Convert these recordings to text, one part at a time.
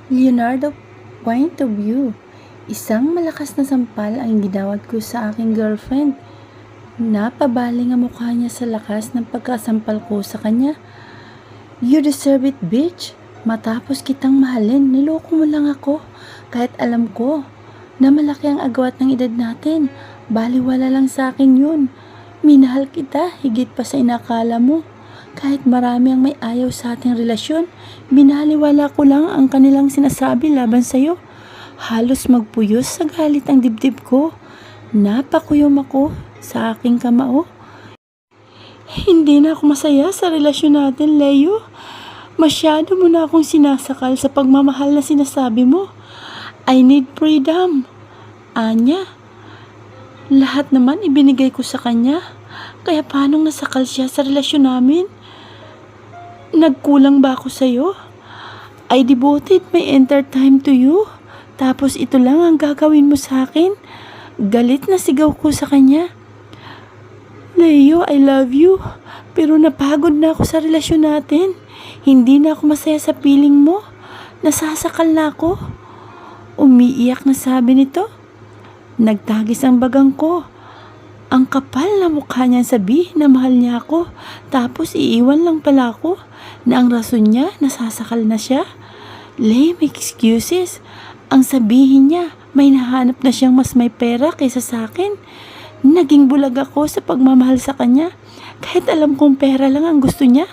Leonardo point of view. Isang malakas na sampal ang ginawad ko sa aking girlfriend. Napabaling ang mukha niya sa lakas ng pagkasampal ko sa kanya. You deserve it, bitch. Matapos kitang mahalin, niloko mo lang ako. Kahit alam ko na malaki ang agwat ng edad natin. Baliwala lang sa akin yun. Minahal kita higit pa sa inakala mo. Kahit marami ang may ayaw sa ating relasyon, binaliwala ko lang ang kanilang sinasabi laban sa'yo. Halos magpuyos sa galit ang dibdib ko. Napakuyom ako sa aking kamao. Hindi na ako masaya sa relasyon natin, Leo. Masyado mo na akong sinasakal sa pagmamahal na sinasabi mo. I need freedom. Anya, lahat naman ibinigay ko sa kanya. Kaya paanong nasakal siya sa relasyon namin? Nagkulang ba ako sa'yo? I devoted my entire time to you. Tapos ito lang ang gagawin mo sa akin? Galit na sigaw ko sa kanya. Leo, I love you. Pero napagod na ako sa relasyon natin. Hindi na ako masaya sa piling mo. Nasasakal na ako. Umiiyak na sabi nito. Nagtagis ang bagang ko. Ang kapal na mukha niya sabihin na mahal niya ako. Tapos iiwan lang pala ako na ang rason niya nasasakal na siya. Lame excuses. Ang sabihin niya may nahanap na siyang mas may pera kaysa sa akin. Naging bulag ako sa pagmamahal sa kanya. Kahit alam kong pera lang ang gusto niya.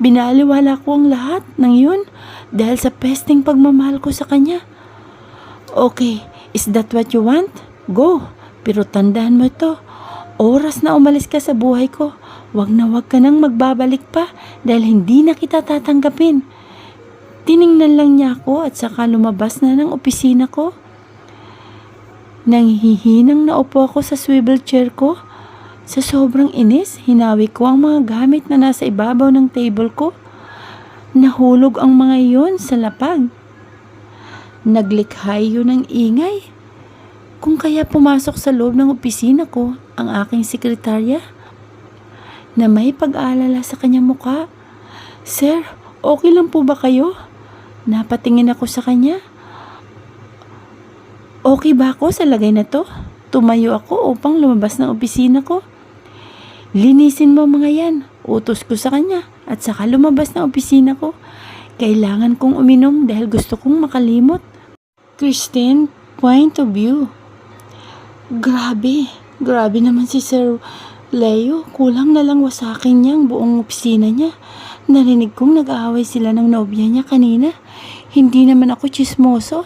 Binaliwala ko ang lahat ng yun dahil sa pesteng pagmamahal ko sa kanya. Okay, is that what you want? Go. Pero tandaan mo ito. Oras na umalis ka sa buhay ko, wag na wag ka nang magbabalik pa dahil hindi na kita tatanggapin. Tiningnan lang niya ako at saka lumabas na ng opisina ko. Nang hihinang naupo ako sa swivel chair ko. Sa sobrang inis, hinawi ko ang mga gamit na nasa ibabaw ng table ko. Nahulog ang mga iyon sa lapag. Naglikhay yun ng ingay. Kung kaya pumasok sa loob ng opisina ko ang aking sekretarya na may pag-aalala sa kanyang mukha. Sir, okay lang po ba kayo? Napatingin ako sa kanya. Okay ba ako sa lagay na to? Tumayo ako upang lumabas ng opisina ko. Linisin mo mga yan. Utos ko sa kanya at saka lumabas ng opisina ko. Kailangan kong uminom dahil gusto kong makalimot. Christine, point of view. Grabe naman si Sir Leo. Kulang na lang wasakin niya ang buong opisina niya. Narinig kong nag-aaway sila ng nobya niya kanina. Hindi naman ako chismoso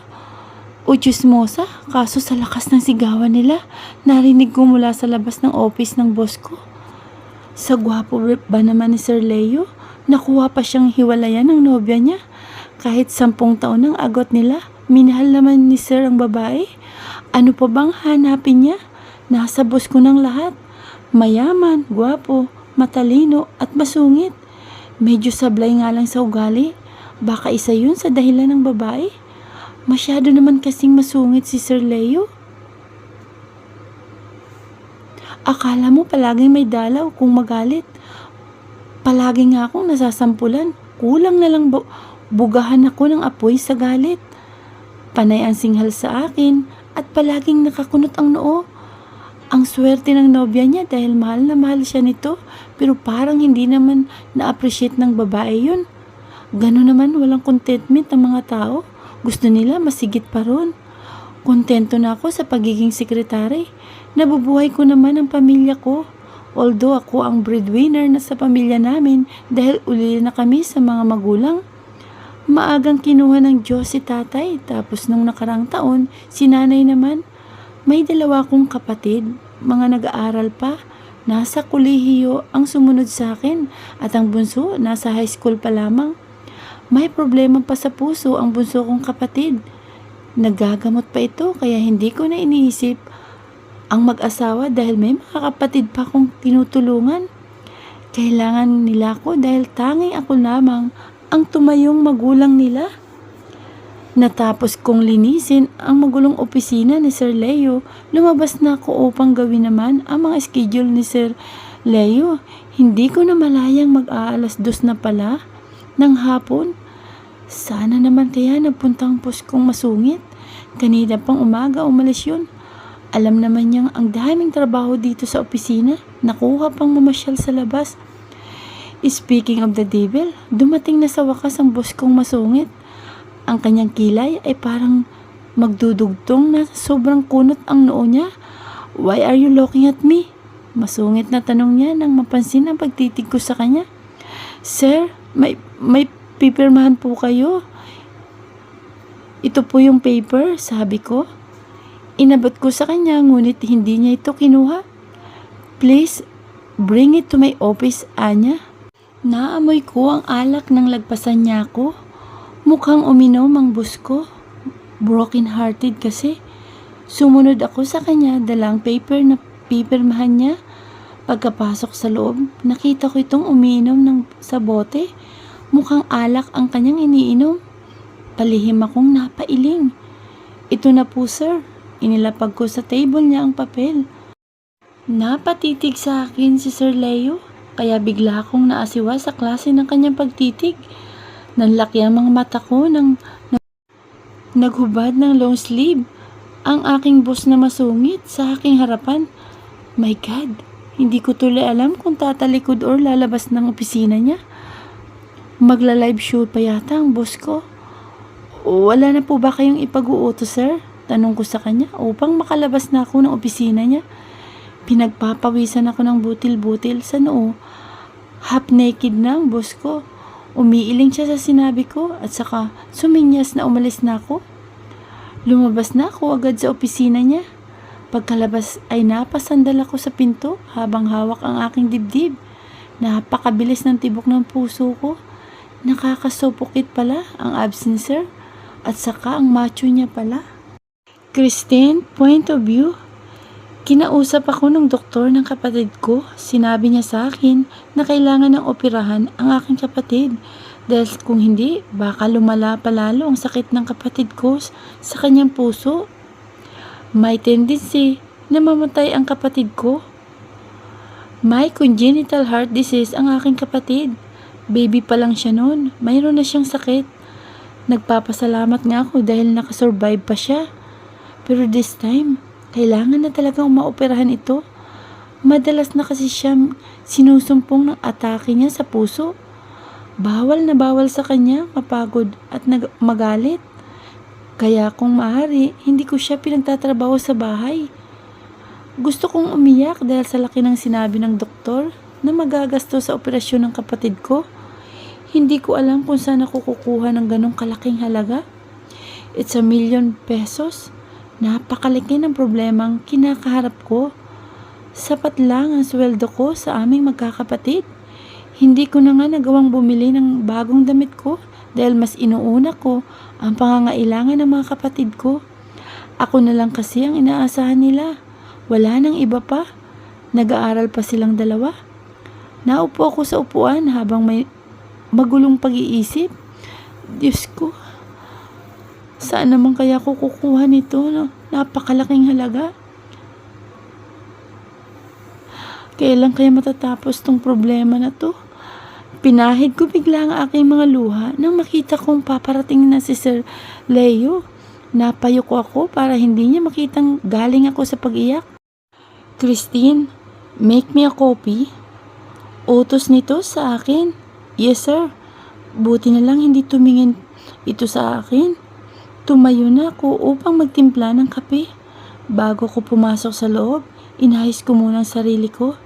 o chismosa, kaso sa lakas ng sigawan nila, narinig ko mula sa labas ng office ng boss ko. Sa gwapo ba naman ni Sir Leo, nakuha pa siyang hiwalayan ng nobya niya. Kahit 10 taon ang agot nila, minahal naman ni Sir ang babae. Ano pa bang hanapin niya? Nasa boss ko ng lahat. Mayaman, gwapo, matalino at masungit. Medyo sablay nga lang sa ugali. Baka isa yun sa dahilan ng babae. Masyado naman kasing masungit si Sir Leo. Akala mo palaging may dalaw kung magalit. Palagi nga akong nasasampulan. Kulang na lang bugahan ako ng apoy sa galit. Panay ang singhal sa akin at palaging nakakunot ang noo. Ang swerte ng nobya niya dahil mahal na mahal siya nito, pero parang hindi naman na-appreciate ng babae yun. Gano'n naman walang contentment ang mga tao. Gusto nila masigit pa ron. Kontento na ako sa pagiging sekretary. Nabubuhay ko naman ang pamilya ko. Although ako ang breadwinner na sa pamilya namin dahil uli na kami sa mga magulang. Maagang kinuha ng Diyos si tatay, tapos nung nakarang taon, si nanay naman. May 2 kong kapatid, mga nag-aaral pa. Nasa kolehiyo ang sumunod sa akin at ang bunso nasa high school pa lamang. May problema pa sa puso ang bunso kong kapatid. Nagagamot pa ito kaya hindi ko na iniisip ang mag-asawa dahil may mga kapatid pa akong tinutulungan. Kailangan nila ako dahil tanging ako lamang ang tumayong magulang nila. Natapos kong linisin ang magulong opisina ni Sir Leo, lumabas na ako upang gawin naman ang mga schedule ni Sir Leo. Hindi ko na malayang mag-aalas 2 na pala ng hapon. Sana naman kaya nagpunta ang boss kong masungit. Kanina pang umaga umalis yun. Alam naman niyang ang daming trabaho dito sa opisina. Nakuha pang mamasyal sa labas. Speaking of the devil, dumating na sa wakas ang boss kong masungit. Ang kanyang kilay ay parang magdudugtong na sobrang kunot ang noo niya. Why are you looking at me? Masungit na tanong niya nang mapansin ang pagtitig ko sa kanya. Sir, may pipirmahan po kayo. Ito po yung paper, sabi ko. Inabot ko sa kanya ngunit hindi niya ito kinuha. Please, bring it to my office, Anya. Naamoy ko ang alak ng lagpasan niya ako. Mukhang uminom ang bus ko. Broken hearted kasi. Sumunod ako sa kanya, dalang paper na pipirmahan niya. Pagkapasok sa loob, nakita ko itong umiinom sa bote. Mukhang alak ang kanyang iniinom. Palihim akong napailing. Ito na po, sir. Inilapag ko sa table niya ang papel. Napatitig sa akin si Sir Leo, kaya bigla akong naasiwa sa klase ng kanyang pagtitig. Nanlaki ang mga mata ko nang naghubad ng long sleeve. Ang aking boss na masungit sa aking harapan. My God, hindi ko tuloy alam kung tatalikod or lalabas ng opisina niya. Magla-live show pa yata ang boss ko. Wala na po ba kayong ipag-uutos, sir? Tanong ko sa kanya upang makalabas na ako ng opisina niya. Pinagpapawisan ako ng butil-butil sa noo. Half naked na ang boss ko. Umiiling siya sa sinabi ko at saka suminyas na umalis na ako. Lumabas na ako agad sa opisina niya. Pagkalabas ay napasandal ako sa pinto habang hawak ang aking dibdib. Napakabilis ng tibok ng puso ko. Nakakasupukit pala ang absent sir at saka ang macho niya pala. Christine, point of view. Kinausap ako ng doktor ng kapatid ko. Sinabi niya sa akin na kailangan ng operahan ang aking kapatid dahil kung hindi, baka lumala palalo ang sakit ng kapatid ko sa kanyang puso. May tendency na mamatay ang kapatid ko. May congenital heart disease ang aking kapatid. Baby pa lang siya noon. Mayroon na siyang sakit. Nagpapasalamat nga ako dahil nakasurvive pa siya. Pero this time, kailangan na talagang maoperahan ito. Madalas na kasi siya sinusumpong ng atake niya sa puso. Bawal na bawal sa kanya mapagod at magalit. Kaya kung maaari, hindi ko siya pinagtatrabaho sa bahay. Gusto kong umiyak dahil sa laki ng sinabi ng doktor na magagasto sa operasyon ng kapatid ko. Hindi ko alam kung saan ako kukuha ng ganong kalaking halaga. It's ₱1 million. Napakalaki ng problemang kinakaharap ko. Sapat lang ang sweldo ko sa aming magkakapatid. Hindi ko na nga nagawang bumili ng bagong damit ko dahil mas inuuna ko ang pangangailangan ng mga kapatid ko. Ako na lang kasi ang inaasahan nila. Wala nang iba pa. Nag-aaral pa silang dalawa. Naupo ako sa upuan habang may magulong pag-iisip. Diyos ko, saan naman kaya ko kukuha nito? No? Napakalaking halaga. Kailan kaya matatapos tong problema na to? Pinahid ko bigla ang aking mga luha nang makita kong paparating na si Sir Leo. Napayuko ako para hindi niya makitang galing ako sa pag-iyak. Christine, make me a copy. Utos nito sa akin. Yes, sir. Buti na lang hindi tumingin ito sa akin. Tumayo na ako upang magtimpla ng kape. Bago ko pumasok sa loob, inayos ko muna ang sarili ko.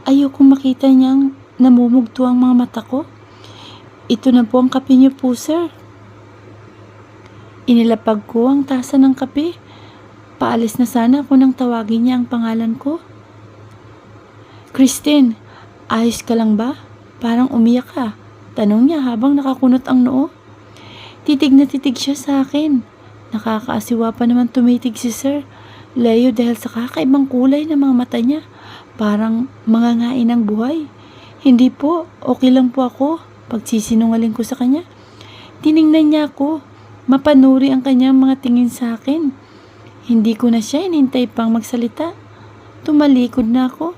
Ayokong makita niyang namumugto ang mga mata ko. Ito na po ang kape niyo po, sir. Inilapag ko ang tasa ng kape. Paalis na sana ako nang tawagin niya ang pangalan ko. Christine, ayos ka lang ba? Parang umiyak ka. Tanong niya habang nakakunot ang noo. Titig na titig siya sa akin. Nakakaasiwa pa naman tumitig si Sir Leo dahil sa kakaibang kulay ng mga mata niya. Parang mangangain ng buhay. Hindi po, okay lang po ako. Pagsisinungaling ko sa kanya. Tiningnan niya ako. Mapanuri ang kanyang mga tingin sa akin. Hindi ko na siya inintay pang magsalita. Tumalikod na ako.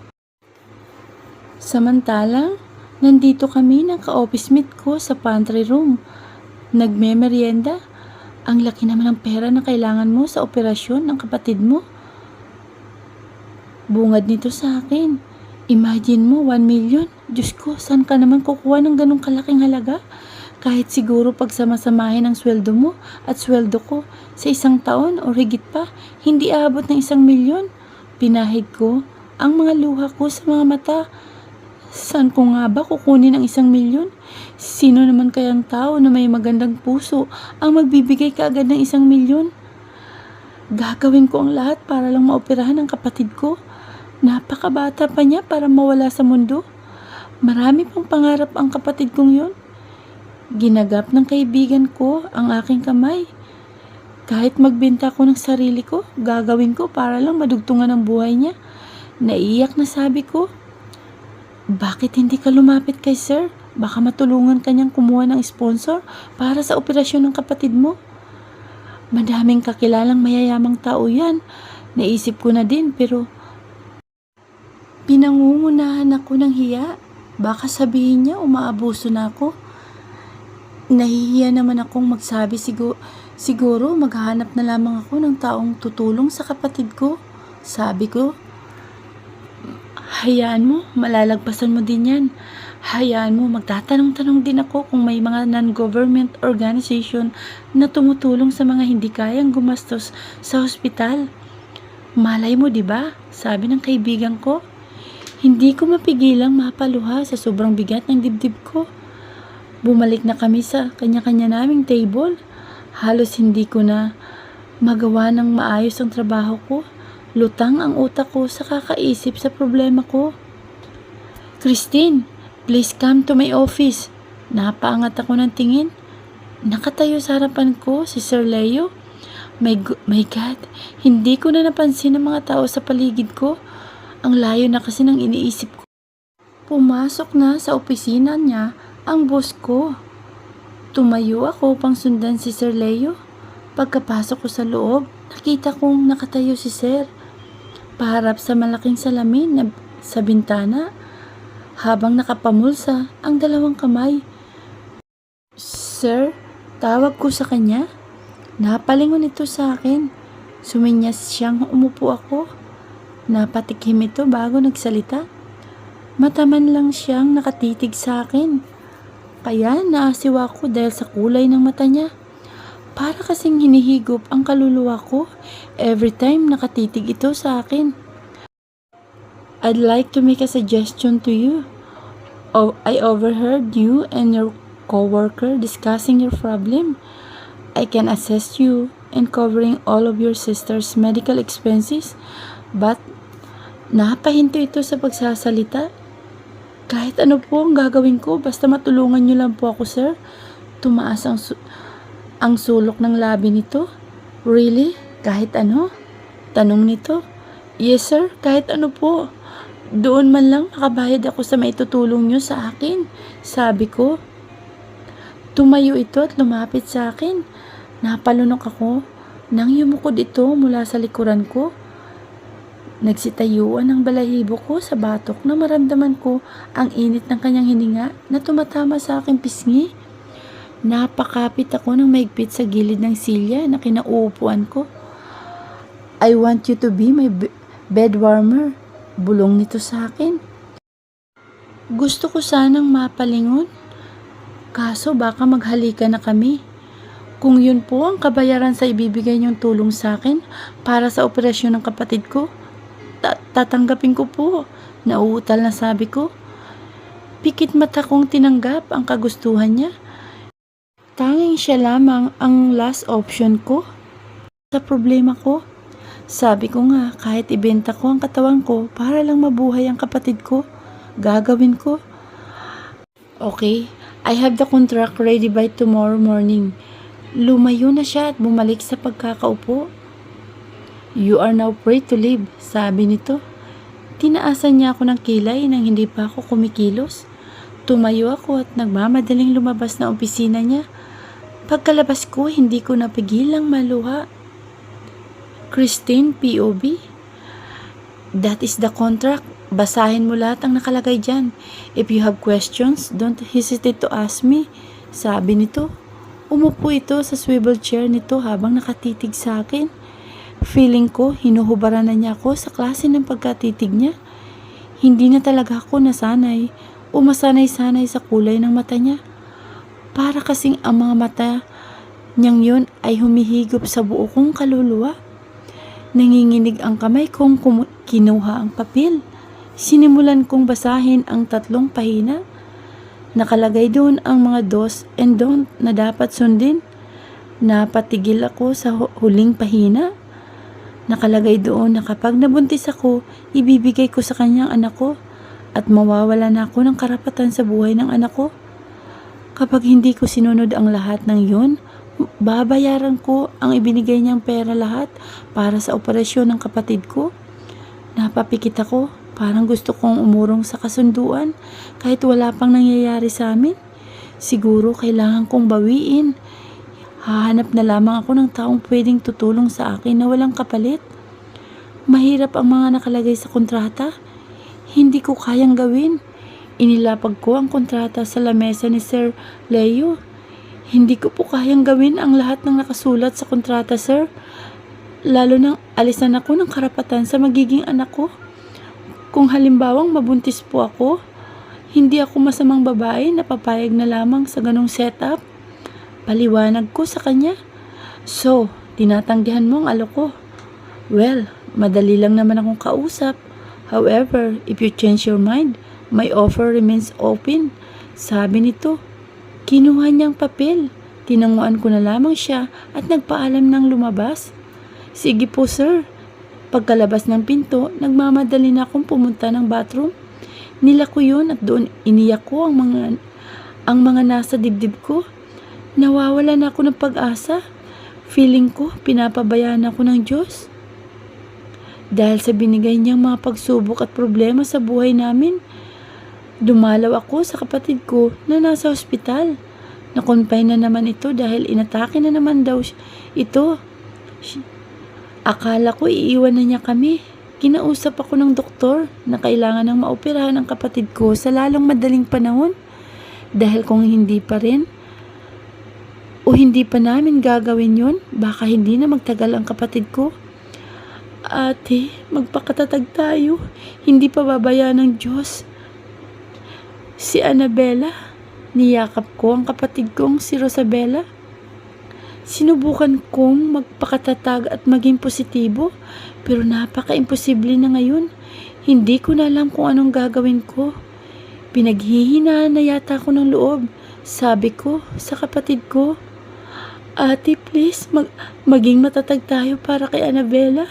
Samantalang, nandito kami ng ka-office mate ko sa pantry room. nagmemeryenda. Ang laki naman ng pera na kailangan mo sa operasyon ng kapatid mo. Bungad nito sa akin. Imagine mo, 1 million. Diyos ko, saan ka naman kukuha ng ganong kalaking halaga? Kahit siguro pagsamasamahin ang sweldo mo at sweldo ko sa isang taon o higit pa, hindi aabot ng 1 milyon. Pinahid ko ang mga luha ko sa mga mata. Saan ko nga ba kukunin ang 1 milyon? Sino naman kayang tao na may magandang puso ang magbibigay kaagad ng 1 milyon? Gagawin ko ang lahat para lang maoperahan ang kapatid ko. Napakabata pa niya para mawala sa mundo. Marami pang pangarap ang kapatid kong yun. Ginagap ng kaibigan ko ang aking kamay. Kahit magbenta ko ng sarili ko, gagawin ko para lang madugtungan ang buhay niya. Naiiyak na sabi ko, bakit hindi ka lumapit kay sir? Baka matulungan kanyang kumuha ng sponsor para sa operasyon ng kapatid mo. Madaming kakilalang mayayamang tao yan. Naisip ko na din pero pinangungunahan ako ng hiya. Baka sabihin niya umaabuso na ako. Nahihiya naman akong magsabi, siguro maghahanap na lamang ako ng taong tutulong sa kapatid ko. Sabi ko, hayaan mo, malalagpasan mo din yan. Hayaan mo, magtatanong-tanong din ako kung may mga non-government organization na tumutulong sa mga hindi kayang gumastos sa hospital. Malay mo, di ba? Sabi ng kaibigan ko. Hindi ko mapigilang mapaluha sa sobrang bigat ng dibdib ko. Bumalik na kami sa kanya-kanya naming table. Halos hindi ko na magawa ng maayos ang trabaho ko. Lutang ang utak ko sa kakaisip sa problema ko. Christine, please come to my office. Napaangat ako ng tingin. Nakatayo sa harapan ko si Sir Leo. My God, hindi ko na napansin ang mga tao sa paligid ko. Ang layo na kasi ng iniisip ko. Pumasok na sa opisina niya ang boss ko. Tumayo ako pang sundan si Sir Leo. Pagkapasok ko sa loob, nakita kong nakatayo si Sir. Paharap sa malaking salamin na sa bintana, habang nakapamulsa ang dalawang kamay. Sir, tawag ko sa kanya. Napalingon ito sa akin. Suminyas siyang umupo ako. Napatikim ito bago nagsalita. Mataman lang siyang nakatitig sa akin. Kaya naasiwa ko dahil sa kulay ng mata niya. Para kasing hinihigop ang kaluluwa ko every time nakatitig ito sa akin. I'd like to make a suggestion to you. I overheard you and your coworker discussing your problem. I can assist you in covering all of your sister's medical expenses, but napahinto ito sa pagsasalita. Kahit ano po ang gagawin ko, basta matulungan niyo lang po ako, sir. Tumaas ang sulok ng labi nito. Really? Kahit ano? Tanong nito. Yes, sir. Kahit ano po. Doon man lang makabayad ako sa maitutulong niyo sa akin. Sabi ko. Tumayo ito at lumapit sa akin. Napalunok ako nang yumukod ito mula sa likuran ko. Nagsitayuan ang balahibo ko sa batok na maramdaman ko ang init ng kanyang hininga na tumatama sa aking pisngi. Napakapit ako ng maigpit sa gilid ng silya na kinauupuan ko. I want you to be my bed warmer. Bulong nito sa akin. Gusto ko sanang mapalingon. Kaso baka maghalika na kami. Kung yun po ang kabayaran sa ibibigay niyong tulong sa akin para sa operasyon ng kapatid ko, tatanggapin ko po. Nauutal na sabi ko. Pikit mata kong tinanggap ang kagustuhan niya. Tanging siya lamang ang last option ko sa problema ko. Sabi ko nga, kahit ibenta ko ang katawan ko para lang mabuhay ang kapatid ko, gagawin ko. Okay, I have the contract ready by tomorrow morning. Lumayo na siya at bumalik sa pagkakaupo. You are now free to leave, sabi nito. Tinaasan niya ako ng kilay nang hindi pa ako kumikilos. Tumayo ako at nagmamadaling lumabas na opisina niya. Pagkalabas ko, hindi ko napigilang maluha. Christine, POB. That is the contract. Basahin mo lahat ang nakalagay dyan. If you have questions, don't hesitate to ask me, sabi nito. Umupo ito sa swivel chair nito habang nakatitig sa akin. Feeling ko, hinuhubaran na niya ako sa klase ng pagkatitig niya. Hindi na talaga ako nasanay o masanay-sanay sa kulay ng mata niya. Para kasing ang mga mata niyang yun ay humihigop sa buo kong kaluluwa. Nanginginig ang kamay kong kinuha ang papel. Sinimulan kong basahin ang 3 pahina. Nakalagay doon ang mga do's and don't na dapat sundin. Napatigil ako sa huling pahina. Nakalagay doon na kapag nabuntis ako, ibibigay ko sa kanyang anak ko at mawawala na ako ng karapatan sa buhay ng anak ko. Kapag hindi ko sinunod ang lahat ng yun, babayaran ko ang ibinigay niyang pera lahat para sa operasyon ng kapatid ko. Napapikit ako. Parang gusto kong umurong sa kasunduan kahit wala pang nangyayari sa amin. Siguro kailangan kong bawiin. Hahanap na lamang ako ng taong pwedeng tutulong sa akin na walang kapalit. Mahirap ang mga nakalagay sa kontrata. Hindi ko kayang gawin. Inilapag ko ang kontrata sa lamesa ni Sir Leo. Hindi ko po kayang gawin ang lahat ng nakasulat sa kontrata, sir. Lalo nang alisan ako ng karapatan sa magiging anak ko. Kung halimbawang mabuntis po ako, hindi ako masamang babae na papayag na lamang sa ganong setup. Paliwanag ko sa kanya. So, tinatanggihan mo ang alok ko. Well, madali lang naman akong kausap. However, if you change your mind, my offer remains open. Sabi nito. Kinuha niyang papel. Tinanguan ko na lamang siya at nagpaalam ng lumabas. Sige po, sir. Pagkalabas ng pinto, nagmamadali na akong pumunta ng bathroom. Nila ko yun at doon iniyak ko ang mga nasa dibdib ko. Nawawala na ako ng pag-asa. Feeling ko, pinapabayaan ako ng Diyos. Dahil sa binigay niyang mga pagsubok at problema sa buhay namin, dumalaw ako sa kapatid ko na nasa ospital. Nakonfine na naman ito dahil inatake na naman daw ito. Akala ko iiwan na niya kami. Kinausap ako ng doktor na kailangan ng maoperahan ang kapatid ko sa lalong madaling panahon. Dahil kung hindi pa rin o hindi pa namin gagawin yon, baka hindi na magtagal ang kapatid ko. Ate, magpakatatag tayo. Hindi pa babayaan ng Diyos. Si Annabella, niyakap ko ang kapatid kong si Rosabella. Sinubukan kong magpakatatag at maging positibo, pero napaka-imposible na ngayon. Hindi ko na alam kung anong gagawin ko. Pinaghihinaan na yata ako ng loob. Sabi ko sa kapatid ko, Ate, please, maging matatag tayo para kay Annabella.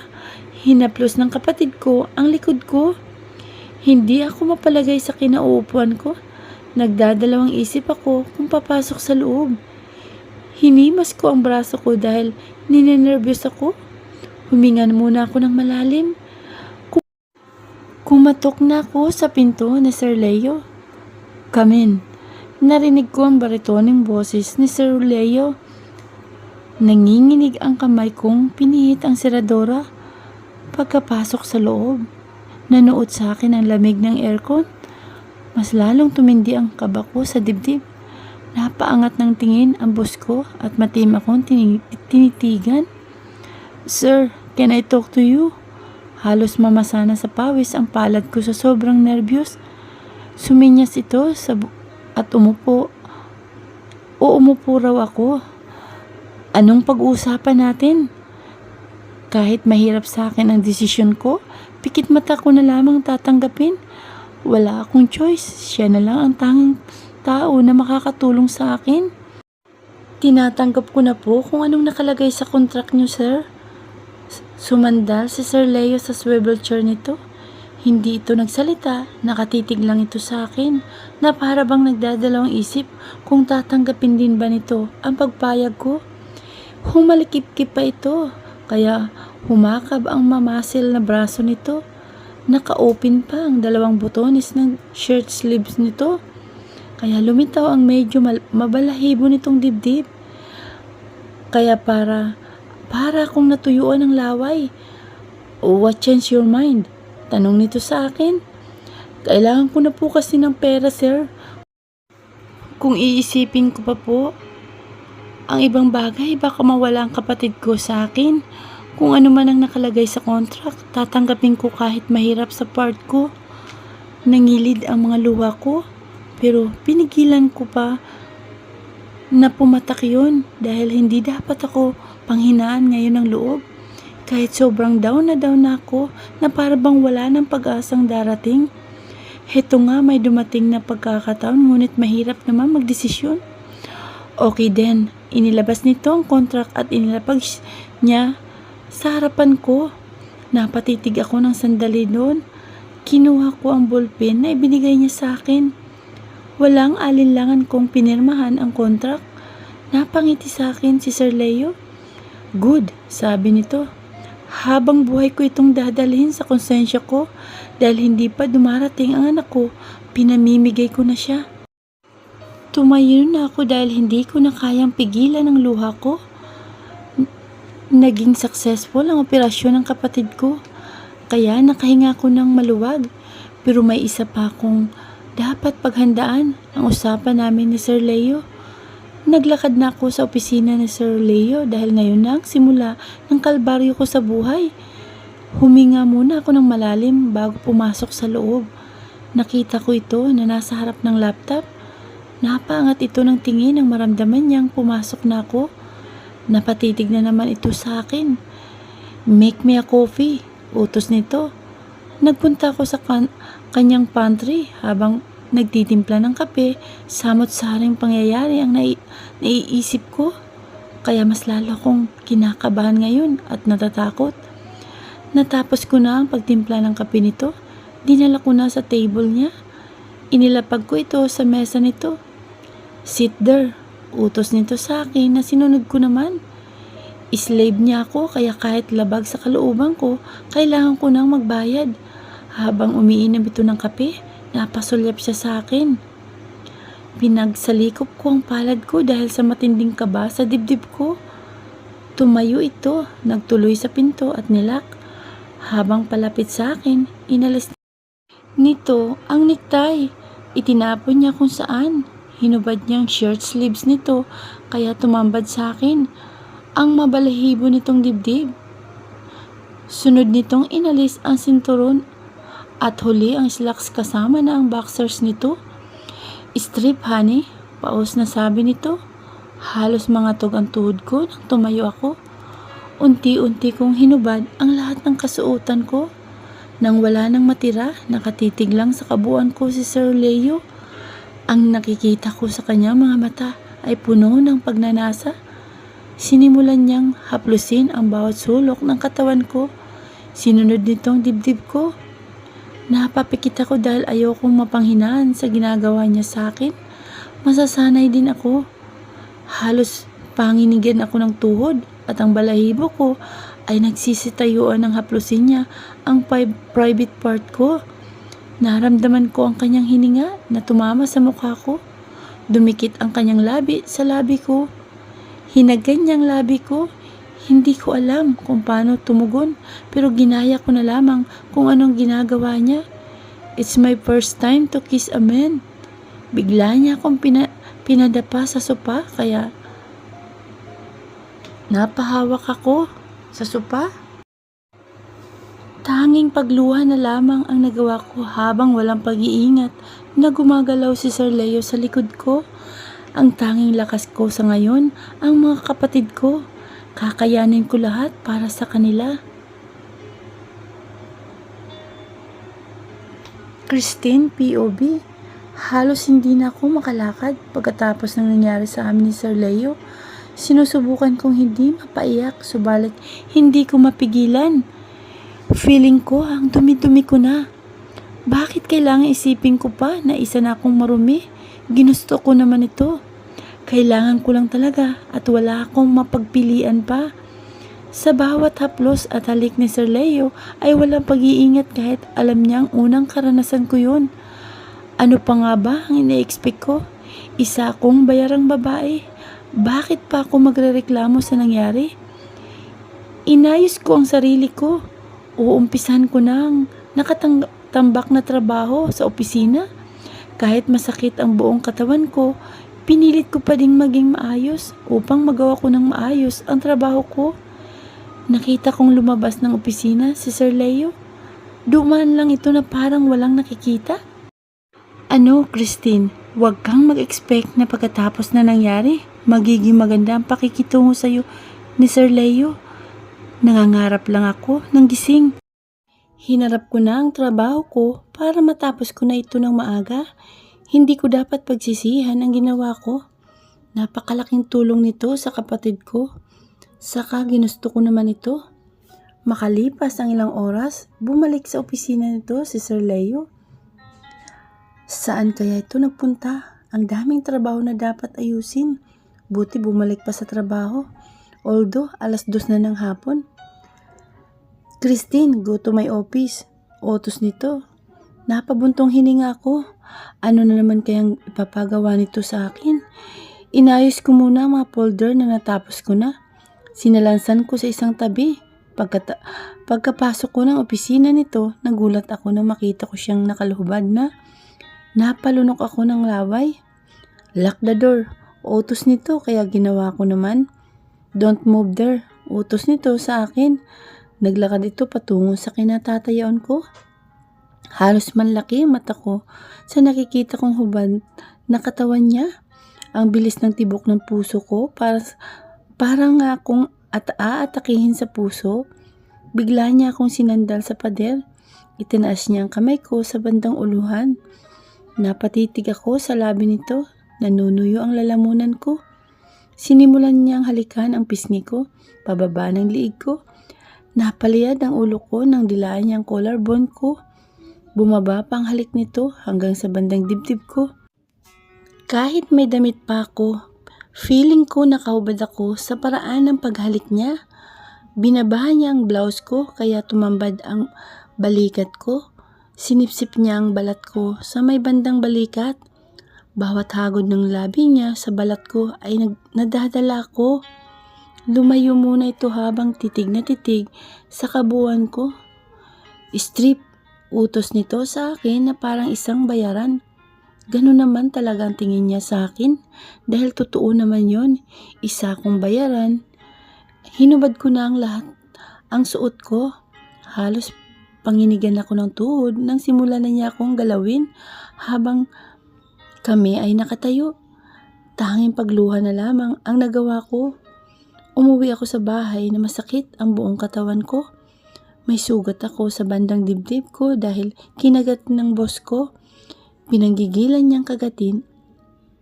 Hinaplos ng kapatid ko ang likod ko. Hindi ako mapalagay sa kinauupuan ko. Nagdadalawang isip ako kung papasok sa loob. Hinimas ko ang braso ko dahil ninenervyos ako. Huminga muna ako ng malalim. Kumatok na ako sa pinto ni Sir Leo. Come in. Narinig ko ang baritoning boses ni Sir Leo. Nanginginig ang kamay kong pinihit ang seradora. Pagkapasok sa loob, nanuot sa akin ang lamig ng aircon. Mas lalong tumindi ang kaba ko sa dibdib. Napaangat ng tingin ang boss ko at matim akong tinitigan. Sir, can I talk to you? Halos mamasana sa pawis ang palad ko sa sobrang nervyos. Suminyas ito at umupo. Umupo raw ako. Anong pag-uusapan natin? Kahit mahirap sa akin ang desisyon ko, pikit mata ko na lamang tatanggapin. Wala akong choice. Siya na lang ang tanging tao na makakatulong sa akin. Tinatanggap ko na po kung anong nakalagay sa contract niyo, sir. Sumandal si Sir Leo sa swivel chair nito. Hindi ito nagsalita, nakatitig lang ito sa akin na para bang nagdadalawang isip kung tatanggapin din ba nito ang pagpayag ko. Humalikip-kip pa ito, kaya humakab ang mamasil na braso nito. Naka-open pa ang 2 butones ng shirt sleeves nito. Kaya lumitaw ang medyo mabalahibo nitong dibdib. Kaya para akong natuyuan ng laway. What changed your mind? Tanong nito sa akin. Kailangan ko na po kasi ng pera, sir. Kung iisipin ko pa po, Ang ibang bagay, baka mawala ang kapatid ko sa akin. Kung ano man ang nakalagay sa contract, tatanggapin ko kahit mahirap sa part ko. Nangilid ang mga luha ko, pero pinigilan ko pa na pumatak yun dahil hindi dapat ako panghinaan ngayon ng loob. Kahit sobrang down na ako na para bang wala ng pag-asang darating. Heto nga may dumating na pagkakataon ngunit mahirap naman magdesisyon. Okay din, inilabas nito ang contract at inilapag niya sa harapan ko. Napatitig ako ng sandali doon. Kinuha ko ang ballpen na ibinigay niya sa akin. Walang alinlangan kong pinirmahan ang contract. Napangiti sa akin si Sir Leo. Good, sabi nito. Habang buhay ko itong dadalhin sa konsensya ko dahil hindi pa dumarating ang anak ko, pinamimigay ko na siya. Tumayo na ako dahil hindi ko na kayang pigilan ang luha ko. Naging successful ang operasyon ng kapatid ko. Kaya nakahinga ko ng maluwag. Pero may isa pa akong dapat paghandaan, ang usapan namin ni Sir Leo. Naglakad na ako sa opisina ni Sir Leo dahil ngayon na ang simula ng kalbaryo ko sa buhay. Huminga muna ako ng malalim bago pumasok sa loob. Nakita ko ito na nasa harap ng laptop. Napaangat ito ng tingin nang maramdaman niyang pumasok na ako. Napatitig na naman ito sa akin. Make me a coffee, utos nito. Nagpunta ako sa kanyang pantry habang nagtitimpla ng kape. Samot-saring pangyayari ang naiisip ko. Kaya mas lalo akong kinakabahan ngayon at natatakot. Natapos ko na ang pagtimpla ng kape nito. Dinala ko na sa table niya. Inilapag ko ito sa mesa nito. Sit there, utos nito sa akin na sinunod ko naman. Slave niya ako kaya kahit labag sa kalooban ko, kailangan ko nang magbayad. Habang umiinom ito ng kape, napasulyap siya sa akin. Pinagsalikop ko ang palad ko dahil sa matinding kaba sa dibdib ko. Tumayo ito, nagtuloy sa pinto at nilak. Habang palapit sa akin, inalis nito ang necktie. Itinapon niya kung saan. Hinubad niya ang shirt sleeves nito kaya tumambad sa akin ang mabalahibo nitong dibdib. Sunod nitong inalis ang sinturon at huli ang slacks kasama na ang boxers nito. Strip honey, paus na sabi nito. Halos mangatog ang tuhod ko nang tumayo ako. Unti-unti kong hinubad ang lahat ng kasuotan ko. Nang wala nang matira, nakatitig lang sa kabuuan ko si Sir Leo. Ang nakikita ko sa kanyang mga mata ay puno ng pagnanasa. Sinimulan niyang haplusin ang bawat sulok ng katawan ko. Sinunod nitong dibdib ko. Napapikit ako dahil ayokong mapanghinaan sa ginagawa niya sa akin. Masasanay din ako. Halos panginigan ako ng tuhod at ang balahibo ko ay nagsisitayuan ng haplusin niya ang private part ko. Naramdaman ko ang kanyang hininga na tumama sa mukha ko. Dumikit ang kanyang labi sa labi ko. Hinagad niyang labi ko. Hindi ko alam kung paano tumugon pero ginaya ko na lamang kung anong ginagawa niya. It's my first time to kiss a man. Bigla niya akong pinadapa sa sopa kaya napahawak ako sa sopa. Tanging pagluha na lamang ang nagawa ko habang walang pag-iingat na gumagalaw si Sir Leo sa likod ko. Ang tanging lakas ko sa ngayon ang mga kapatid ko. Kakayanin ko lahat para sa kanila. Christine, POV. Halos hindi na ako makalakad pagkatapos ng nangyari sa amin ni Sir Leo. Sinusubukan kong hindi mapaiyak, subalit hindi ko mapigilan. Feeling ko ang dumi-dumi ko na. Bakit kailangan isipin ko pa na isa na akong marumi? Ginusto ko naman ito. Kailangan ko lang talaga at wala akong mapagpilian pa. Sa bawat haplos at halik ni Sir Leo ay walang pag-iingat kahit alam niyang unang karanasan ko yun. Ano pa nga ba ang ina-expect ko? Isa akong bayarang babae. Bakit pa ako magrereklamo sa nangyari? Inayos ko ang sarili ko. Uumpisan ko ng nakatambak na trabaho sa opisina. Kahit masakit ang buong katawan ko, Pinilit ko pa ding maging maayos upang magawa ko ng maayos ang trabaho ko. Nakita kong lumabas ng opisina si Sir Leo. Dumaan lang ito na parang walang nakikita. Ano, Christine, huwag kang mag-expect na pagkatapos na nangyari, magiging maganda ang pakikitungo sa'yo ni Sir Leo. Nangangarap lang ako ng gising. Hinarap ko na ang trabaho ko para matapos ko na ito ng maaga. Hindi ko dapat pagsisihan ang ginawa ko. Napakalaking tulong nito sa kapatid ko. Saka ginusto ko naman ito. Makalipas ang ilang oras, bumalik sa opisina nito si Sir Leo. Saan kaya ito nagpunta? Ang daming trabaho na dapat ayusin. Buti bumalik pa sa trabaho. Although, 2:00 na ng hapon. Christine, go to my office. Utos nito. Napabuntong hininga ako. Ano na naman kayang ipapagawa nito sa akin? Inayos ko muna ang mga folder na natapos ko na. Sinalansan ko sa isang tabi. Pagkapasok ko ng opisina nito, nagulat ako nang makita ko siyang nakaluhubad na. Napalunok ako ng laway. Lock the door. Utos nito kaya ginawa ko naman. Don't move there. Utos nito sa akin. Naglakad ito patungo sa kinatatayuan ko. Halos manlaki ang mata ko sa nakikita kong hubad na katawan niya. Ang bilis ng tibok ng puso ko parang akong aatakihin sa puso. Bigla niya akong sinandal sa pader. Itinaas niya ang kamay ko sa bandang uluhan. Napatitig ako sa labi nito. Nanunuyo ang lalamunan ko. Sinimulan niyang halikan ang pisngi ko, pababa ng liig ko. Napaliyad ang ulo ko nang dilaan niyang collarbone ko. Bumaba pa ang halik nito hanggang sa bandang dibdib ko. Kahit may damit pa ako, feeling ko nakahubad ako sa paraan ng paghalik niya. Binabahan niya ang blouse ko kaya tumambad ang balikat ko. Sinipsip niya ang balat ko sa may bandang balikat. Bawat hagod ng labi niya sa balat ko ay nadadala ko. Lumayo muna ito habang titig na titig sa kabuuan ko. Strip, utos nito sa akin na parang isang bayaran. Ganun naman talaga ang tingin niya sa akin dahil totoo naman yon, isa kong bayaran. Hinubad ko na ang lahat ang suot ko. Halos panginigan ako ng tuhod nang simulan na niya akong galawin habang kami ay nakatayo. Tanging pagluha na lamang ang nagawa ko. Umuwi ako sa bahay na masakit ang buong katawan ko. May sugat ako sa bandang dibdib ko dahil kinagat ng boss ko. Pinanggigilan niyang kagatin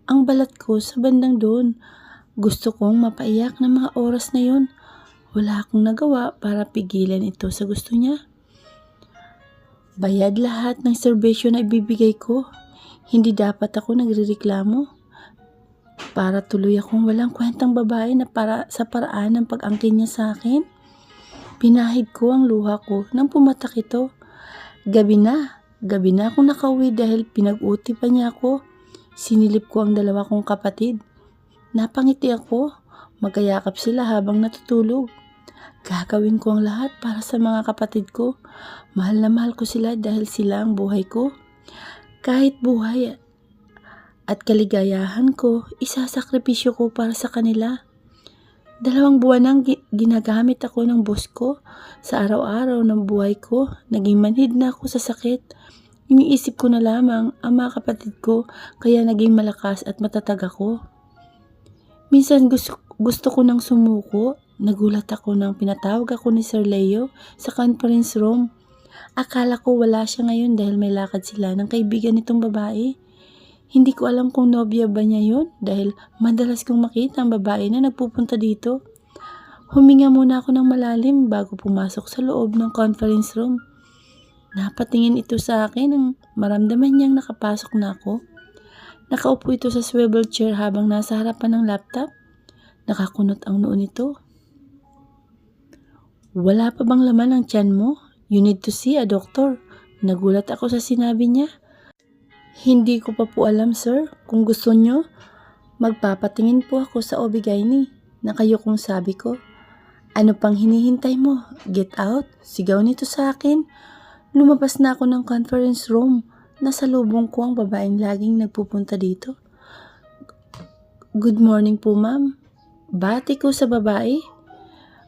ang balat ko sa bandang doon. Gusto kong mapaiyak ng mga oras na yon. Wala akong nagawa para pigilan ito sa gusto niya. Bayad lahat ng serbisyo na ibibigay ko. Hindi dapat ako nagrereklamo. Para tuloy akong walang kwentang babae na sa paraan ng pag-angkin niya sa akin. Pinahid ko ang luha ko nang pumatak ito. Gabi na akong nakauwi dahil pinag-uti pa niya ako. Sinilip ko ang dalawa kong kapatid. Napangiti ako. Magkayakap sila habang natutulog. Gagawin ko ang lahat para sa mga kapatid ko. Mahal na mahal ko sila dahil sila ang buhay ko. Kahit buhay at kaligayahan ko, isasakripisyo ko para sa kanila. 2 buwan nang ginagamit ako ng boss ko sa araw-araw ng buhay ko. Naging manhid na ako sa sakit. Iniisip ko na lamang ang mga kapatid ko kaya naging malakas at matatag ako. Minsan gusto ko nang sumuko. Nagulat ako nang pinatawag ako ni Sir Leo sa conference room. Akala ko wala siya ngayon dahil may lakad sila ng kaibigan nitong babae. Hindi ko alam kung nobya ba niya yun dahil madalas kong makita ang babae na nagpupunta dito. Huminga muna ako ng malalim bago pumasok sa loob ng conference room. Napatingin ito sa akin nang maramdaman niyang nakapasok na ako. Nakaupo ito sa swivel chair habang nasa harapan ng laptop. Nakakunot ang noo nito. Wala pa bang laman ang tiyan mo? You need to see a doctor. Nagulat ako sa sinabi niya. Hindi ko pa po alam, sir. Kung gusto nyo, magpapatingin po ako sa OB-GYN. Nakayukong sabi ko. Ano pang hinihintay mo? Get out? Sigaw nito sa akin. Lumabas na ako ng conference room. Nasa lubong ko ang babaeng laging nagpupunta dito. Good morning po, ma'am. Bati ko sa babae.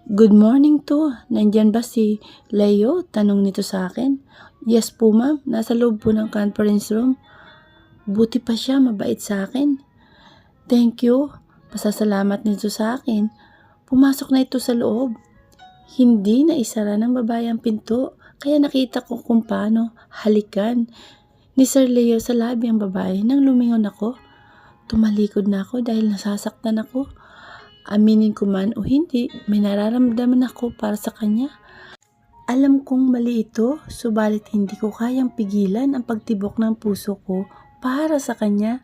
Good morning to. Nandyan ba si Leo? Tanong nito sa akin. Yes po, ma'am. Nasa loob po ng conference room. Buti pa siya, mabait sa akin. Thank you. Pasasalamat nito sa akin. Pumasok na ito sa loob. Hindi na isara ng babae ang pinto, kaya nakita ko kung paano halikan ni Sir Leo sa labi ang babae. Nang lumingon ako, tumalikod na ako dahil nasasaktan ako. Aminin ko man o hindi, may nararamdaman ako para sa kanya. Alam kong mali ito, subalit hindi ko kayang pigilan ang pagtibok ng puso ko para sa kanya.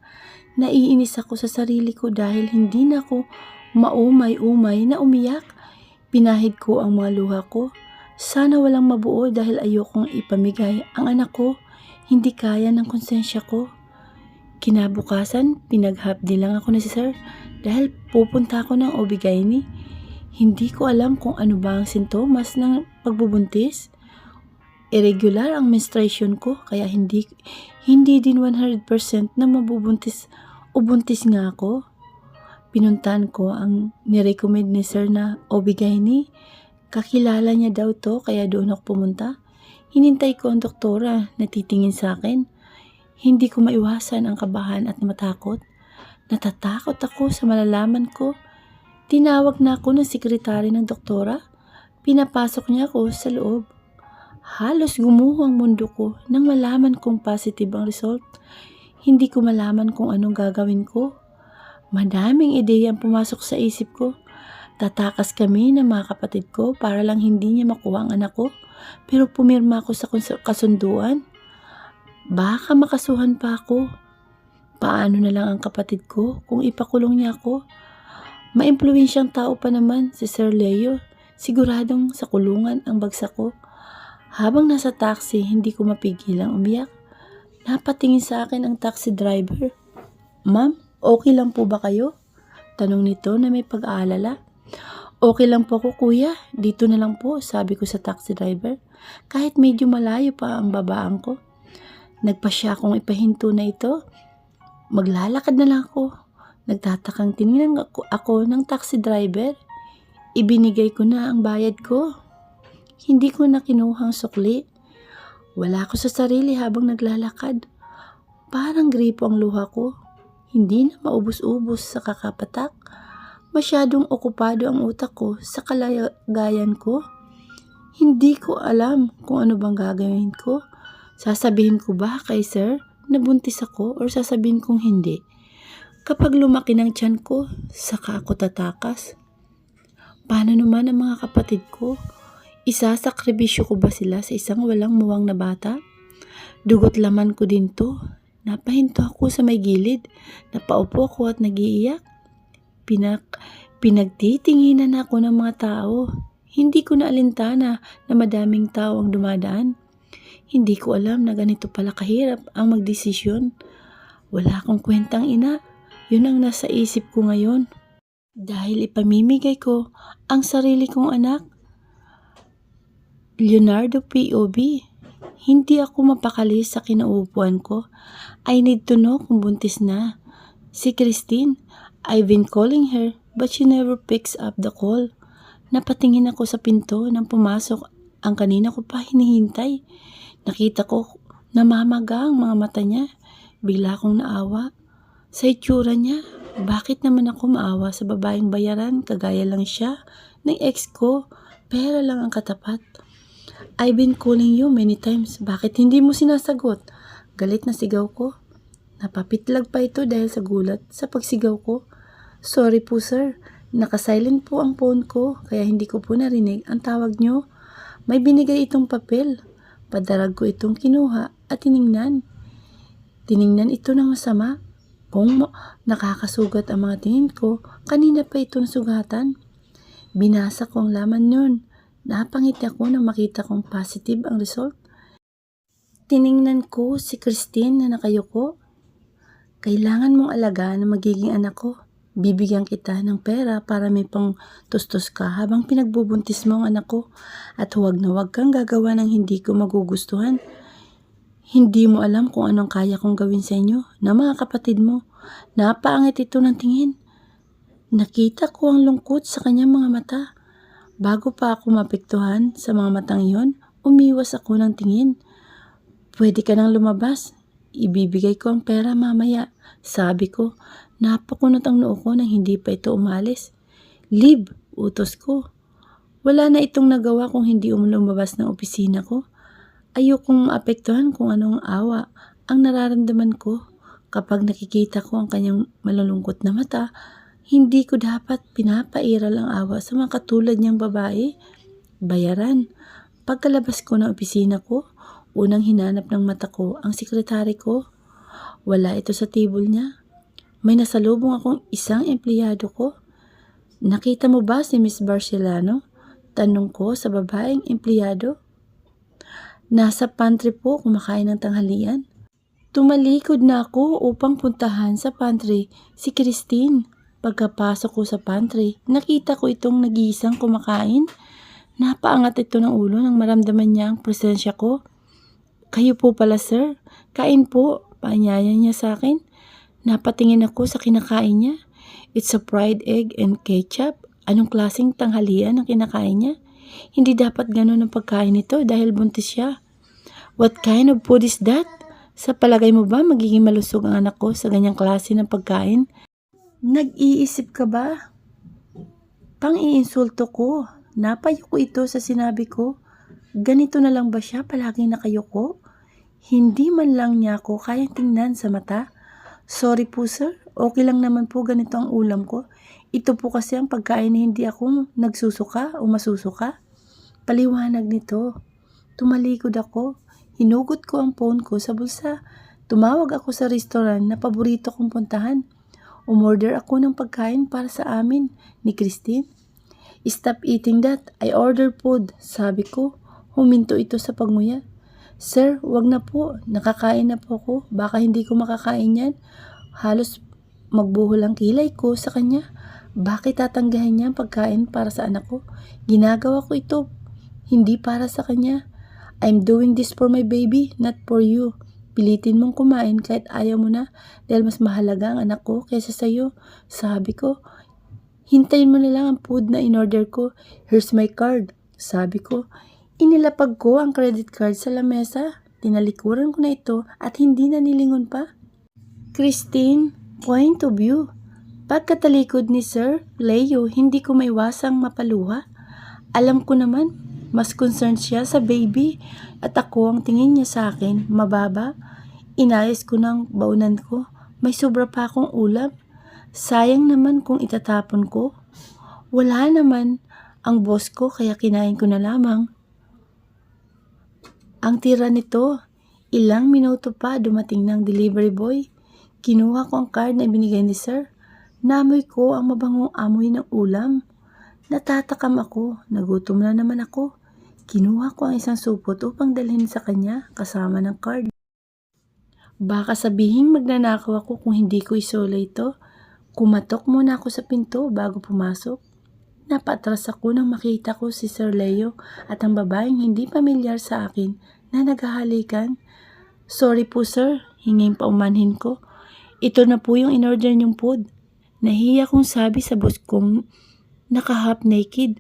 Naiinis ako sa sarili ko dahil hindi na ako maumay-umay na umiyak. Pinahid ko ang mga luha ko. Sana walang mabuo dahil ayokong ipamigay ang anak ko. Hindi kaya ng konsensya ko. Kinabukasan, pinaghapdi lang ako na si Sir dahil pupunta ako ng OB-GYN. Hindi ko alam kung ano ba ang sintomas ng pagbubuntis. Irregular ang menstruation ko kaya hindi din 100% na mabubuntis o buntis nga ako. Pinuntahan ko ang nirecommend ni Sir na OB-GYN. Kakilala niya daw to kaya doon ako pumunta. Hinintay ko ang doktora na titingin sa akin. Hindi ko maiwasan ang kabahan at matakot. Natatakot ako sa malalaman ko. Tinawag na ako ng sekretary ng doktora. Pinapasok niya ako sa loob. Halos gumuho ang mundo ko nang malaman kong positive ang result. Hindi ko malaman kung anong gagawin ko. Madaming ideya ang pumasok sa isip ko. Tatakas kami ng mga kapatid ko para lang hindi niya makuha ang anak ko. Pero pumirma ako sa kasunduan. Baka makasuhan pa ako. Paano na lang ang kapatid ko kung ipakulong niya ako? Maimpluwensyang tao pa naman si Sir Leo. Siguradong sa kulungan ang bagsak ko. Habang nasa taxi, hindi ko mapigilang umiyak. Napatingin sa akin ang taxi driver. Ma'am, okay lang po ba kayo? Tanong nito na may pag-aalala. Okay lang po ko kuya, dito na lang po, sabi ko sa taxi driver. Kahit medyo malayo pa ang babaan ko. Nagpasya akong ipahinto na ito. Maglalakad na lang ako. Nagtatakang tinignan ako ng taxi driver. Ibinigay ko na ang bayad ko. Hindi ko na kinuhang sukli. Wala ko sa sarili habang naglalakad. Parang gripo ang luha ko. Hindi na maubos-ubos sa kakapatak. Masyadong okupado ang utak ko sa kalagayan ko. Hindi ko alam kung ano bang gagawin ko. Sasabihin ko ba kay Sir na buntis ako or sasabihin kong hindi? Kapag lumaki ng tiyan ko, saka ako tatakas. Paano naman ang mga kapatid ko? Isasakribisyo ko ba sila sa isang walang muwang na bata? Dugot laman ko din to. Napahinto ako sa may gilid. Napaupo ako at nagiiyak. Pinagtitinginan ako ng mga tao. Hindi ko na alintana na madaming tao ang dumadaan. Hindi ko alam na ganito pala kahirap ang magdesisyon. Wala akong kwentang ina. Yun ang nasa isip ko ngayon. Dahil ipamimigay ko ang sarili kong anak. Leonardo POV. Hindi ako mapakali sa kinauupuan ko. I need to know kung buntis na. Si Christine, I've been calling her but she never picks up the call. Napatingin ako sa pinto nang pumasok ang kanina ko pa hinihintay. Nakita ko namamaga ang mga mata niya. Bigla akong naawa. Sa itsura niya, bakit naman ako maawa sa babaeng bayaran? Kagaya lang siya ng ex ko. Pera lang ang katapat. I've been calling you many times. Bakit hindi mo sinasagot? Galit na sigaw ko. Napapitlag pa ito dahil sa gulat sa pagsigaw ko. Sorry po sir. Nakasilent po ang phone ko kaya hindi ko po narinig ang tawag nyo. May binigay itong papel. Padarag ko itong kinuha at tiningnan. Tiningnan ito ng masama. Kung nakakasugat ang mga tingin ko, kanina pa ito nasugatan. Binasa ko ang laman nun. Napangiti ako nang makita kong positive ang result. Tiningnan ko si Christine na nakayuko. Kailangan mong alagaan na magiging anak ko. Bibigyan kita ng pera para may pang tustos ka habang pinagbubuntis mo ang anak ko. At huwag na huwag kang gagawa ng hindi ko magugustuhan. Hindi mo alam kung anong kaya kong gawin sa inyo na mga kapatid mo. Napaangit ito ng tingin. Nakita ko ang lungkot sa kanyang mga mata. Bago pa ako mapektuhan sa mga matang iyon, umiwas ako ng tingin. Pwede ka nang lumabas. Ibibigay ko ang pera mamaya. Sabi ko, napakunot ang noo ko nang hindi pa ito umalis. Leave, utos ko. Wala na itong nagawa kung hindi lumabas ng opisina ko. Ayokong maapektuhan kung anong awa ang nararamdaman ko. Kapag nakikita ko ang kanyang malulungkot na mata, hindi ko dapat pinapairal ang awa sa mga katulad niyang babae. Bayaran. Pagkalabas ko ng opisina ko, unang hinanap ng mata ko ang sekretary ko. Wala ito sa table niya. May nasalubong akong isang empleyado ko. Nakita mo ba si Miss Barcelano? Tanong ko sa babaeng empleyado. Nasa pantry po kumakain ng tanghalian. Tumalikod na ako upang puntahan sa pantry si Christine. Pagkapasok ko sa pantry, nakita ko itong nag-iisang kumakain. Napaangat ito ng ulo nang maramdaman niya ang presensya ko. Kayo po pala, sir. Kain po. Paanyaya niya sa akin. Napatingin ako sa kinakain niya. It's a fried egg and ketchup. Anong klaseng tanghalian ang kinakain niya? Hindi dapat ganun ang pagkain nito dahil buntis siya. What kind of food is that? Sa palagay mo ba magiging malusog ang anak ko sa ganyang klase ng pagkain? Nag-iisip ka ba? Pang-iinsulto ko. Napayuko ito sa sinabi ko. Ganito na lang ba siya palaging nakayuko? Hindi man lang niya ako kayang tingnan sa mata. Sorry po sir, okay lang naman po ganito ang ulam ko. Ito po kasi ang pagkain na hindi ako nagsusuka o masusuka. Paliwanag nito. Tumalikod ako. Hinugot ko ang phone ko sa bulsa. Tumawag ako sa restaurant na paborito kong puntahan. Umorder ako ng pagkain para sa amin ni Christine. Stop eating that. I order food. Sabi ko. Huminto ito sa pagmuya. Sir, wag na po. Nakakain na po ako. Baka hindi ko makakain yan. Halos magbuhol ang kilay ko sa kanya. Bakit tatanggahin niya ang pagkain para sa anak ko? Ginagawa ko ito. Hindi para sa kanya. I'm doing this for my baby, not for you. Pilitin mong kumain kahit ayaw mo na dahil mas mahalaga ang anak ko kaysa sa'yo. Sabi ko, hintayin mo na lang ang food na in-order ko. Here's my card. Sabi ko, inilapag ko ang credit card sa lamesa. Tinalikuran ko na ito at hindi na nilingon pa. Christine, point of view. Pagkatalikod ni Sir Leo, hindi ko maiwasang mapaluha. Alam ko naman, mas concerned siya sa baby at ako ang tingin niya sa akin, mababa. Inayos ko ng baunan ko. May sobra pa akong ulam. Sayang naman kung itatapon ko. Wala naman ang boss ko kaya kinain ko na lamang. Ang tira nito, ilang minuto pa dumating ng delivery boy. Kinuha ko ang card na ibinigay ni Sir. Namoy ko ang mabangong amoy ng ulam. Natatakam ako, nagutom na naman ako. Kinuha ko ang isang supot upang dalhin sa kanya kasama ng card. Baka sabihin magnanakaw ako kung hindi ko isola ito. Kumatok muna ako sa pinto bago pumasok. Napatras ako nang makita ko si Sir Leo at ang babaeng hindi pamilyar sa akin na naghahalikan. Sorry po sir, hinging paumanhin ko. Ito na po yung in-order niyong food. Nahiya kong sabi sa boss kong naka-half naked.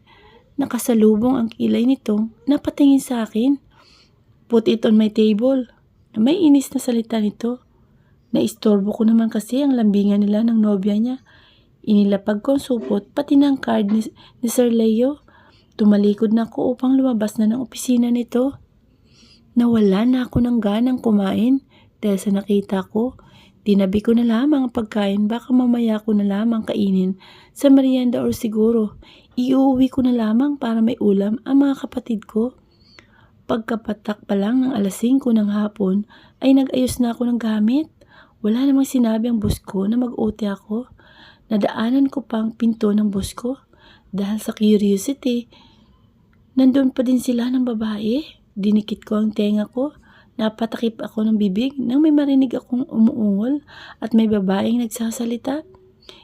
Nakasalubong ang kilay nito, napatingin sa akin. Put it on my table. May inis na salita nito. Naistorbo ko naman kasi ang lambingan nila ng nobya niya. Inilapag ko ang supot, pati ng card ni Sir Leo. Tumalikod na ako upang lumabas na ng opisina nito. Nawala na ako ng ganang kumain dahil sa nakita ko. Tinabi ko na lamang ang pagkain, baka mamaya ko na lamang kainin sa merienda or siguro iuwi ko na lamang para may ulam ang mga kapatid ko. Pagkapatak pa lang ng alas 5 ng hapon ay nag-ayos na ako ng gamit. Wala namang sinabi ang boss ko na mag-OT ako. Nadaanan ko pang pinto ng boss ko. Dahil sa curiosity, nandun pa din sila ng babae. Dinikit ko ang tenga ko. Napatakip ako ng bibig nang may marinig akong umuungol at may babaeng nagsasalita.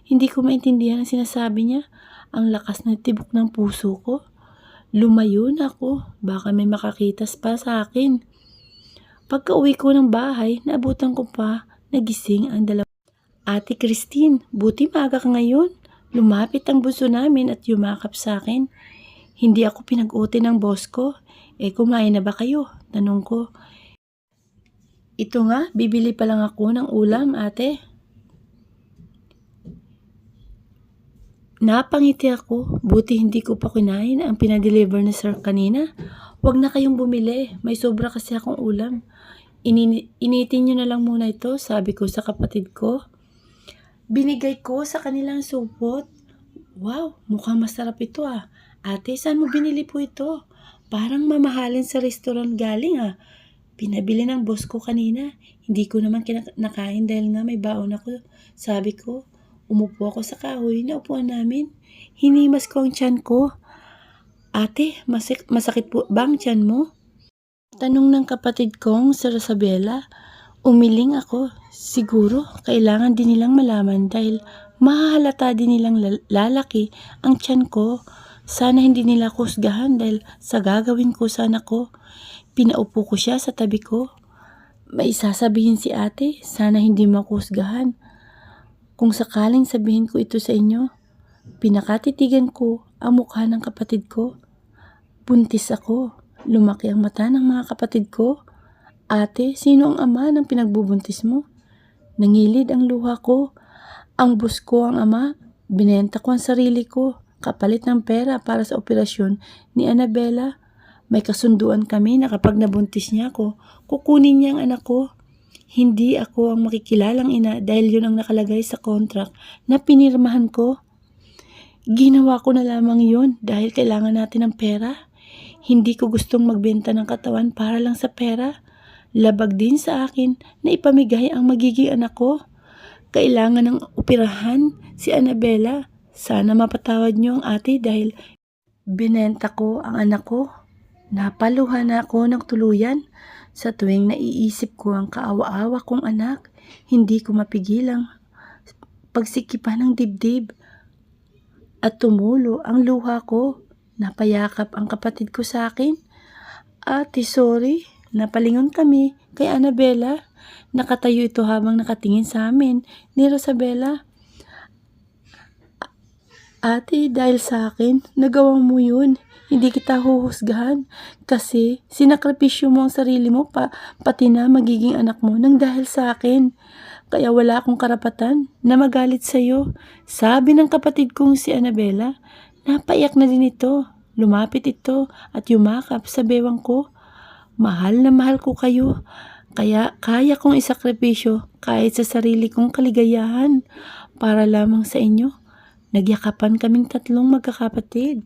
Hindi ko maintindihan ang sinasabi niya. Ang lakas ng tibok ng puso ko. Lumayo na ako. Baka may makakitas pa sa akin. Pagka-uwi ko ng bahay, naabutan ko pa nagising ang dalawa. Ate Christine, buti maaga ka ngayon. Lumapit ang bunso namin at yumakap sa akin. Hindi ako pinag-uti ng boss ko. Kumain na ba kayo? Tanong ko. Ito nga, bibili pa lang ako ng ulam, ate. Napangiti ako, buti hindi ko pa kinain ang pinadeliver ni sir kanina. Huwag na kayong bumili, may sobra kasi akong ulam. Initin nyo na lang muna ito, sabi ko sa kapatid ko. Binigay ko sa kanilang supot. Wow, mukhang masarap ito ah. Ate, saan mo binili po ito? Parang mamahalin sa restaurant galing ah. Pinabili ng boss ko kanina. Hindi ko naman nakain dahil nga may baon ako. Sabi ko, umupo ako sa kahoy na upuan namin. Hinimas ko ang tiyan ko. Ate, masakit po ba ang tiyan mo? Tanong ng kapatid kong si Rosabela. Umiling ako. Siguro, kailangan din nilang malaman dahil mahahalata din nilang lalaki ang tiyan ko. Sana hindi nila kusgahan dahil sa gagawin ko sana ko. Pinaupo ko siya sa tabi ko. May sasabihin si ate, sana hindi makusgahan. Kung sakaling sabihin ko ito sa inyo, pinakatitigan ko ang mukha ng kapatid ko. Buntis ako. Lumaki ang mata ng mga kapatid ko. Ate, sino ang ama ng pinagbubuntis mo? Nangilid ang luha ko. Ang bus ko ang ama. Binenta ko ang sarili ko. Kapalit ng pera para sa operasyon ni Annabella. May kasunduan kami na kapag nabuntis niya ako, kukunin niya ang anak ko. Hindi ako ang makikilalang ina dahil yun ang nakalagay sa contract na pinirmahan ko. Ginawa ko na lamang yun dahil kailangan natin ng pera. Hindi ko gustong magbenta ng katawan para lang sa pera. Labag din sa akin na ipamigay ang magiging anak ko. Kailangan ng operahan si Annabella. Sana mapatawad niyo ang ate dahil binenta ko ang anak ko. Napaluha na ako ng tuluyan. Sa tuwing naiisip ko ang kaawa-awa kong anak, hindi ko mapigilang pagsikipan ng dibdib. At tumulo ang luha ko. Napayakap ang kapatid ko sa akin. Ate, sorry. Napalingon kami kay Annabella. Nakatayo ito habang nakatingin sa amin ni Rosabela. Ate, dahil sa akin, nagawa mo yun. Hindi kita huhusgahan kasi sinakripisyo mo ang sarili mo pati na magiging anak mo nang dahil sa akin. Kaya wala akong karapatan na magalit sa'yo. Sabi ng kapatid kong si Annabella, napaiyak na din ito. Lumapit ito at yumakap sa bewang ko. Mahal na mahal ko kayo. Kaya kaya kong isakripisyo kahit sa sarili kong kaligayahan para lamang sa inyo. Nagyakapan kaming tatlong magkakapatid.